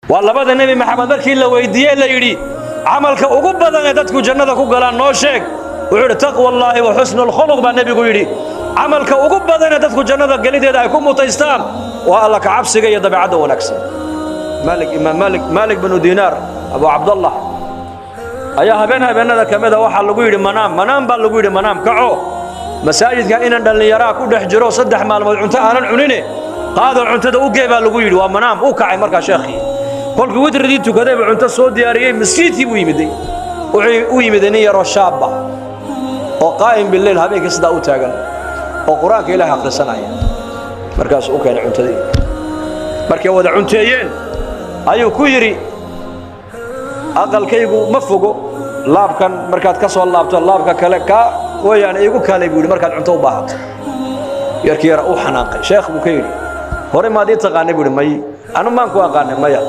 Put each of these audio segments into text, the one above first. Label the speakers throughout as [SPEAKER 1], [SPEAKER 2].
[SPEAKER 1] والله النبي محمد بركي لا ويديه لا يري عملك ugu badan ee dadku jannada ku galaan noo sheeg wuxuu taqwa Allah wa husnul khuluq ba nabigu yiri عملك ugu badan ee dadku jannada galideeda ay ku mutaystaan waa alla ka cabsiga iyo dabeecadda wanaagsan Malik bin Dinar Abu Abdullah ayaa habeenada kamida waxa lagu yiri manam baa lagu yiri manam kaco masaajidka inaan dhalinyaro ku dhex jiro 3 maalmood cunto aanan cunine qaado cuntada u geey baa lagu yiri waa manam uu kacay marka sheekhi kolkii wadradii tukaday cunto soo diyaariyay miskiidkii buu yimiday wuxuu yimiday nin yaro shaaba oo qaa'im bil-leyl habeenkii sida u taagan oo quraanka Ilaahay akhrisanaya markaas uu keenay cuntadii markay wada cunteeyeen ayuu ku yiri aqalkaygu ma fogo laabkan markaad ka soo laabto laabka kale ka wayaan igu kaalay buu markaad cunto u baahato yarkii yara uu xanaaqay sheekh buu ka yiri hore ma adii taqaanay buu may anu maan ku aqaanay maya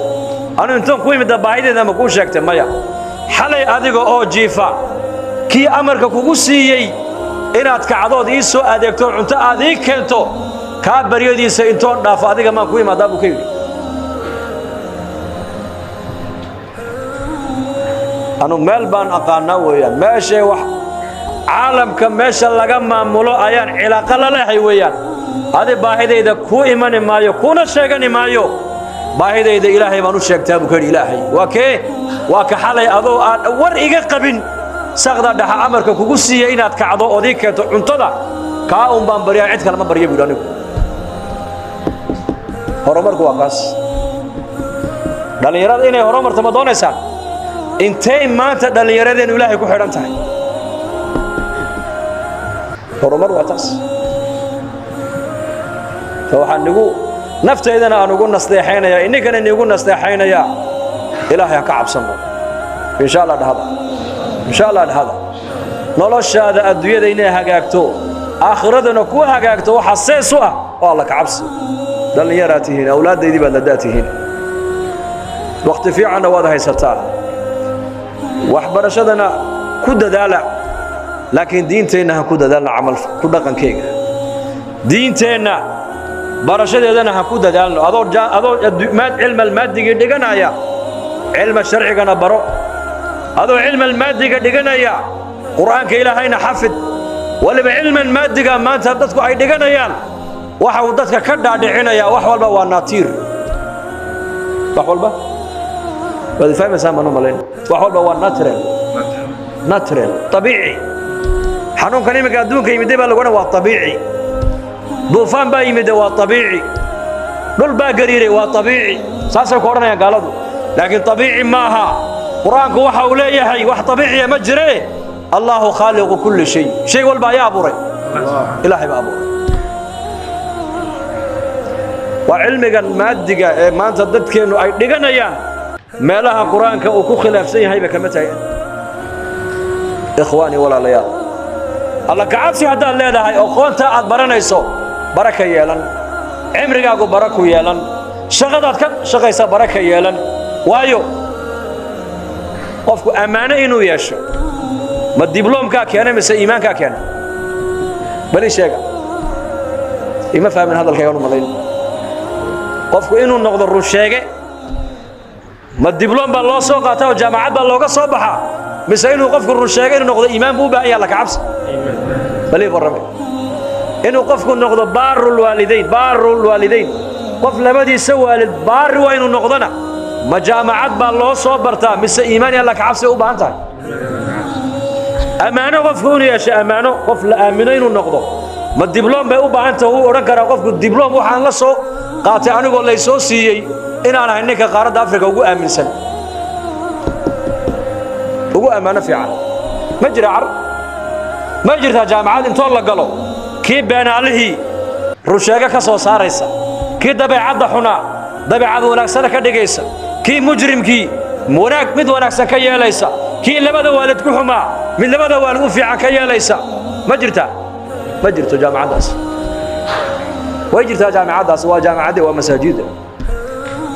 [SPEAKER 1] anu intaan ku imid baahideeda ma ku sheegtay maya xalay adiga oo jiifa kii amarka kugu siiyay inaad kacdood ii soo adeegto cunto aad ii keento ka bariyadiisa intoon dhaaf adiga maan ku imaadaa buu ka yiri anu meel baan aqaanaa weeyaan meesha wax caalamka meesha laga maamulo ayaan cilaaqo la leeyahay weeyaan adi baahideyda ku imani maayo kuna sheegani maayo baahideyda Ilaahay baan u sheegtaa buu ka Ilaahay waa ka xalay adoo aan war iga qabin saqda dhaxa amarka kugu siiyay inaad kacdo oo ii keento cuntada ka baan bariyaa cid kale ma bariyo buu anigu horumarku waa kaas dhalinyarada inay horumarto ma doonaysan intay maanta dhalinyaradeen Ilaahay ku xidhan tahay horumar waa taas waxaan nagu nafteedana aan ugu nasteexaynaya inagana nagu nasteexaynaya Ilaahay ka cabsano insha Allah dhahada noloshaada adduunyada inay hagaagto aakhiradana ku hagaagto waxa seeso ah oo alla ka cabsi dhalinyaratihiin awlaadaydi baad ladaatihiin waqti fiican waad haysataan waxbarashadana ku dadaala laakiin diinteena ha ku dadaalna amal ku dhaqankeyga diinteena barashadeedana ha ku dadaalno adoo cilm maadiga dhiganaya cilm sharcigana baro adoo cilm maadiga dhiganaya quraanka Ilaahayna xafid waliba cilm maadiga maanta dadku ay dhiganayaan waxa uu dadka ka dhaadhicinaya wax walba waa naatiir wax walba wadi fahmaysaa ma noolayn wax walba waa natural tabiici xanuunkan imika adduunka yimid baa lagu waa tabiici duufaan baa yimid waa tabiici dhul baa gariiray waa tabiici saasay ku oranayaan gaaladu laakiin tabiici maaha quraanku waxa uu leeyahay wax tabiici ma jire Allahu khaliqu kulli shay walba ya abuuray Ilaahay baa abuuray wa cilmigan maadiga ee maanta dadkeenu ay dhiganayaan meelaha quraanka uu ku khilaafsan yahay ba kama tahay ikhwaani walaalayaal alla ka cabsi hadaa leedahay oo qoonta aad baranayso baraka yeelan cimrigaagu baraku yeelan shaqadaad ka shaqaysa baraka yeelan waayo qofku amaano inuu yeesho ma diblomka keenay mise iimaanka keenay bali sheega ima fahmin hadalkayga anu malayn qofku inuu noqdo run sheege ma diblom baa loo soo qaataa oo jaamacad baa looga soo baxaa mise inuu qofku run sheege inuu noqdo iimaan buu baahan yahay la ka cabsi bali warramay inuu qofku noqdo baarul waalidayn qof labadiisa waalid baar waa inuu noqdana ma jaamacad baa loo soo bartaa mise iimaan iyo la ka cabsi u baahan tahay amaano qofku inuu yeesho amaano qof la aamino inuu noqdo ma diblom bay u baahan tahay uu oran karaa qofku diblom waxaan la soo qaatay anigoo la soo siiyay inaan ahay ninka qaaradda Afrika ugu aaminsan ugu amaano fiican ma jirta jaamacad intoo la galo kii beenaalihii rusheega ka soo saaraysa kii dabeecadda xuna dabeecad wanaagsan ka dhigaysa kii mujrimkii mid wanaagsan ka yeelaysa kii labada waalid ku xumaa mid labada waalid u fiican ka yeelaysa ma jirto jaamacadaas way jirtaa jaamacadaas waa jaamacadda waa masaajida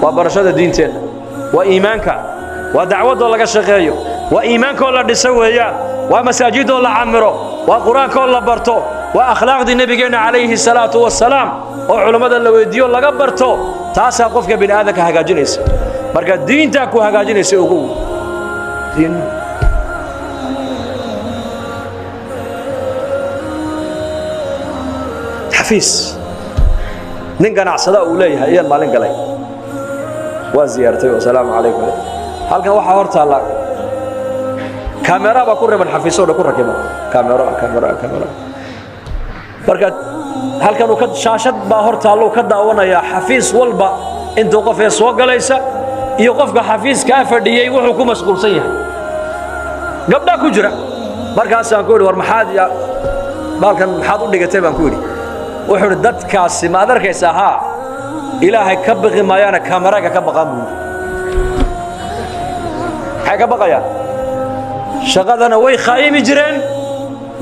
[SPEAKER 1] waa barashada diinteena waa iimaanka waa dacwada laga shaqeeyo waa iimaanka la dhiso weeyaan waa masaajidoo la camiro waa quraanka la barto waa akhlaaqdi nabigeena calayhi salaatu wassalaam oo culimada la weydiyo laga barto taasa qofka bini aadamka hagaajinaysa marka diinta ku hagaajinaysa ugu diin xafiis nin ganacsada uu leeyahay ayaan maalin galay waa ziyaartay oo salaamu calaykum halkan waxa hor taala kamera ba ku reeban xafiisooda ku rakiban kamera marka halkan uu ka shaashad ba hor taalo ka daawanaya xafiis walba intuu qof ee soo galaysa iyo qofka xafiiska fadhiyay wuxuu ku mashquulsan yahay gabdha ku jira markaas aan ku yiri war maxaad ya balkan maxaad u dhigatay baan ku yiri wuxuu dadkaasi ma adarkaysa ha ilaahay ka baqi maayana kameraga ka baqan buu hay ka baqayaan shaqadana way khaayimi jireen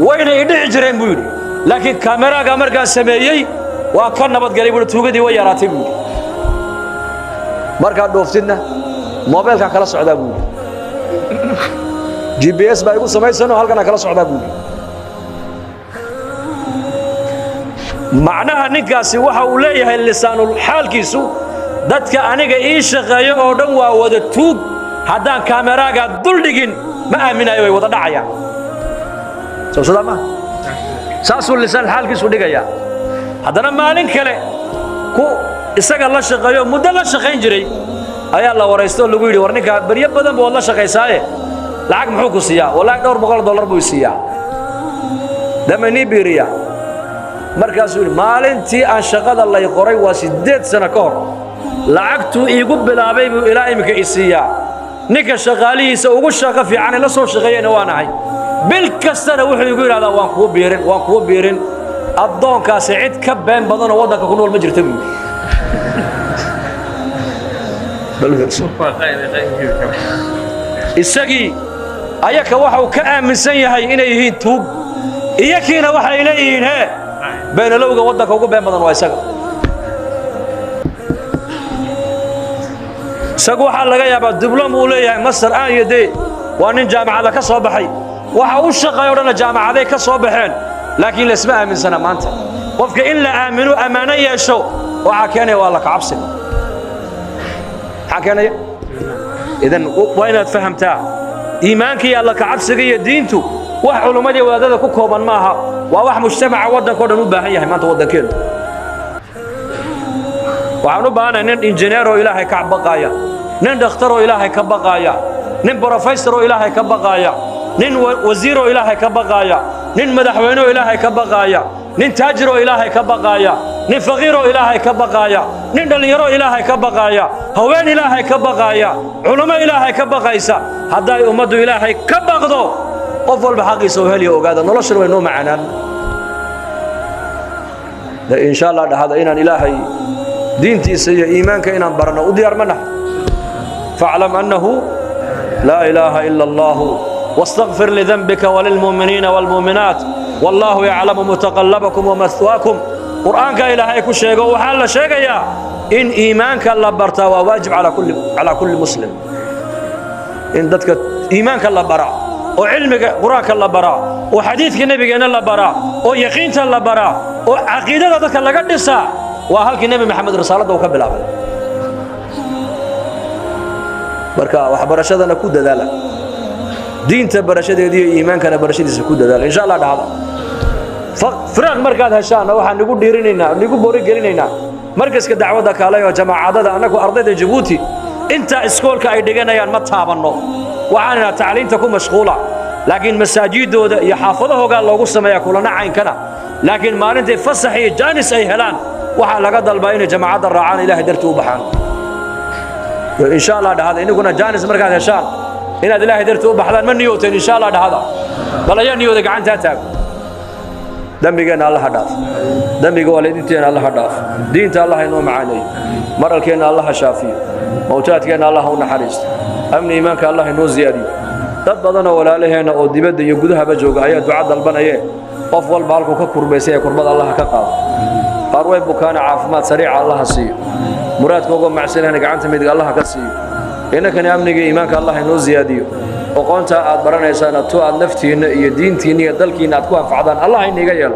[SPEAKER 1] wayna idhici jireen buu yiri laakiin kameraga markaa sameeyay waa ka nabad galay buu tuugadii way yaraatay buu marka dhooftidna mobilka kala socda buu GPS baa igu sameeysan halkan kala socda buu macnaha ninkaasi waxa uu leeyahay lisaanul xaalkiisu dadka aniga ii shaqeeyo oo dhan waa wada tuug haddaan kameraga dul dhigin ma aaminayo way wada dhacayaan soo salaama saasuu lisaan xaalkiisu dhigaya haddana maalin kale ku isaga la shaqeeyo muddo la shaqeyn jiray ayaa la waraysto lagu yiri war ninka bariyo badan buu la shaqeysaaye lacag muxuu ku siiyaa wallahi $200 buu siiyaa damani biriya markaasuu maalintii aan shaqada la qoray waa 8 sano ka hor lacagtu iigu bilaabay buu ilaa imika isiiyaa ninka shaqaalihiisa ugu shaqo fiican la soo shaqeeyana waan ahay bil kastana wuxuu igu yiraahdaa waan kugu biirin addoonkaas cid ka been badan oo wadanka ku nool ma jirto buu isagii ayaka waxa uu ka aaminsan yahay inay yihiin tuug iyakiina waxa ay leeyihiin he beenalowga wadanka ugu been badan waa isaga waxa laga yaabaa diblom uu leeyahay master aan yade waa nin jaamacada ka soo baxay waxa uu shaqeeyo dhan jaamacaday ka soo baxeen laakiin la isma aaminsana maanta qofka in la aamino amaana yeesho waxa keenay waa la kacabsi حكينا إذن وين فهمتها إيمانك يا الله كعبسك يا دينتو واحد علماء وهذا كوكوبا معها وواحد مجتمع ودا كودا نباهيه ما تودا كيل وعنوبا أنا نن إنجنيرو إلهي كعبقايا نن دكتورو إلهي كبقايا نن بروفيسورو إلهي كبقايا نن وزيرو إلهي كبقايا نن مدحوينو إلهي كبقايا نن تاجرو إلهي كبقايا نن فقيرو إلهي كبقايا نن دليرو إلهي كبقايا هوين إلهي كبقايا علماء إلهي كبقايسا هداي أمدو إلهي كبقدو قفل بحقي سوهلي وقادا نلشر وينو معنا إن شاء الله هذا إنان إلهي دينتي سي إيمانك إنان برنا وديار منه فاعلم أنه لا إله إلا الله واستغفر لذنبك وللمؤمنين والمؤمنات والله يعلم متقلبكم ومثواكم قرآنك إلهي كل شيء وحال شيء يا إن إيمانك الله برتا وواجب على كل مسلم إن دتك إيمانك الله برا وعلمك قرآنك الله برا وحديثك النبي الله برا ويقينك الله برا وعقيدتك الله قدسا وهلك النبي محمد رسالته وكبل عمل بركة وحبرشدنا كود ذلك دين تبرشد دي إيمانك أنا برشد سكود ذلك إن شاء الله هذا فراغ مركز هشان وحن نقول ديريننا نقول بوري جريننا مركز كدعوة كالله وجماعة عدد أنكو أرضي جيبوتي أنت إسكولك أي دجنا يعني ما تهابنو وعنا تعليم تكون مشغولة لكن مساجد يحافظه قال الله قصة ما يقولنا عين كنا لكن ما أنت فصحي جانس أي هلان وحال لقد البين جماعة الرعان إله درتو بحان إن شاء الله هذا إنه كنا جانس مركز هشان إن هذا إله درتو بحان من نيوتين إن شاء الله هذا ولا ينيوتك عن تاتك دمبينا الله هداف دمبي والدتنا الله هداف دينت الله ينوم عليه مرلكنا الله شافي موتاتكنا الله ونحرست أمن إيمانك الله ينو زيادي تبضنا ولا لهنا أو دبد يجودها بجوج أيه دعاء البنية أفضل بالكو كقربسية قربان الله كقال قروي بكان عافمات سريع الله سي مرادك وقوم مع سنة قعنت ميد الله كسي إنك نأمنك إيمانك الله ينو زيادي وقانت أدبرنا إنسان تو النفتي يدينتي نية دلكي ناتكوها فعدان الله إني جيل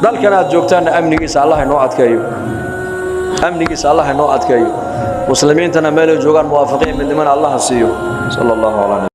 [SPEAKER 1] دلكنا جوكتان أمني إنسان الله نوعد كيو أمني إنسان الله نوعد كيو muslimiintana meel ay joogaan muwaafaqiin midnimana allah siiyo sallallahu alayhi